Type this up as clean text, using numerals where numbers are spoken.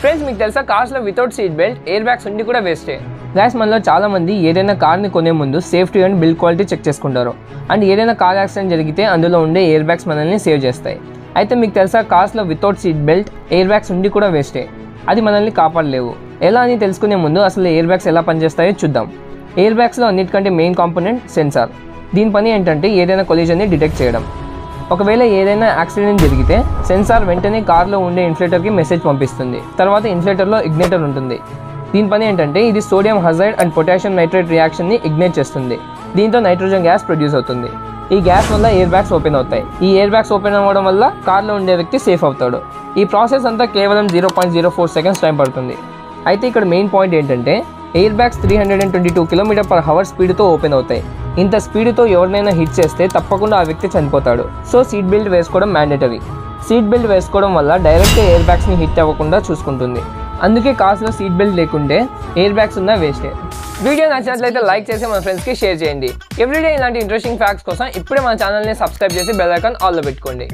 Friends మీకు తెలుసా cars లో without seat belt air bags ఉండి కూడా వేస్టే. గైస్ మనలో చాలా మంది ఏదైనా కార్ని కొనే ముందు safety and build quality check చేసుకుంటారు. అండ్ ఏదైనా కార్ యాక్సిడెంట్ జరిగితే అందులో ఉండే ఎయిర్ బ్యాగ్స్ మనల్ని సేవ్ చేస్తాయి. అయితే మీకు తెలుసా కార్స్లో without seat belt air bags ఉండి కూడా వేస్టే. అది మనల్ని కాపాడలేవు. ఎలా అని తెలుసుకునే ముందు అసలు ఎయిర్ బ్యాగ్స్ ఎలా పనిచేస్తాయో చూద్దాం. ఎయిర్ బ్యాగ్స్లో అన్నిటికంటే మెయిన్ కాంపోనెంట్ సెన్సార్. దీని పని ఏంటంటే ఏదైనా కొలిజన్ని డిటెక్ట్ చేయడం. ఒకవేళ ఏదైనా యాక్సిడెంట్ జరిగితే సెన్సార్ వెంటనే కార్లో ఉండే ఇన్ఫ్లేటర్కి మెసేజ్ పంపిస్తుంది. తర్వాత ఇన్ఫ్లేటర్లో ఇగ్నేటర్ ఉంటుంది. దీని పని ఏంటంటే ఇది sodium azide and potassium nitrate రియాక్షన్ని ఇగ్నేట్ చేస్తుంది. దీంతో నైట్రోజన్ గ్యాస్ ప్రొడ్యూస్ అవుతుంది. ఈ గ్యాస్ వల్ల ఎయిర్ బ్యాగ్స్ ఓపెన్ అవుతాయి. ఈ ఎయిర్ బ్యాగ్స్ ఓపెన్ అవ్వడం వల్ల కార్లో ఉండే వ్యక్తి సేఫ్ అవుతాడు. ఈ ప్రాసెస్ అంతా కేవలం 0.04 సెకండ్స్ టైం పడుతుంది. అయితే ఇక్కడ మెయిన్ పాయింట్ ఏంటంటే ఎయిర్ బ్యాగ్స్ 322 km/h స్పీడ్తో ఓపెన్ అవుతాయి. ఇంత స్పీడ్తో ఎవరినైనా హిట్ చేస్తే తప్పకుండా ఆ వ్యక్తి చనిపోతాడు. సో సీట్ బెల్ట్ వేసుకోవడం మ్యాండేటరీ. సీట్ బెల్ట్ వేసుకోవడం వల్ల డైరెక్ట్గా ఎయిర్ బ్యాగ్స్ని హిట్ అవ్వకుండా చూసుకుంటుంది. అందుకే కార్స్లో సీట్ బెల్ట్ లేకుంటే ఎయిర్ బ్యాగ్స్ ఉన్నా వేస్టే. వీడియో నచ్చినట్లయితే లైక్ చేసి మన ఫ్రెండ్స్కి షేర్ చేయండి. ఎవ్రీడే ఇలాంటి ఇంట్రెస్టింగ్ ఫ్యాక్ట్స్ కోసం ఇప్పుడే మన ఛానల్ని సబ్స్క్రైబ్ చేసి బెల్ ఐకాన్ ఆల్లో పెట్టుకోండి.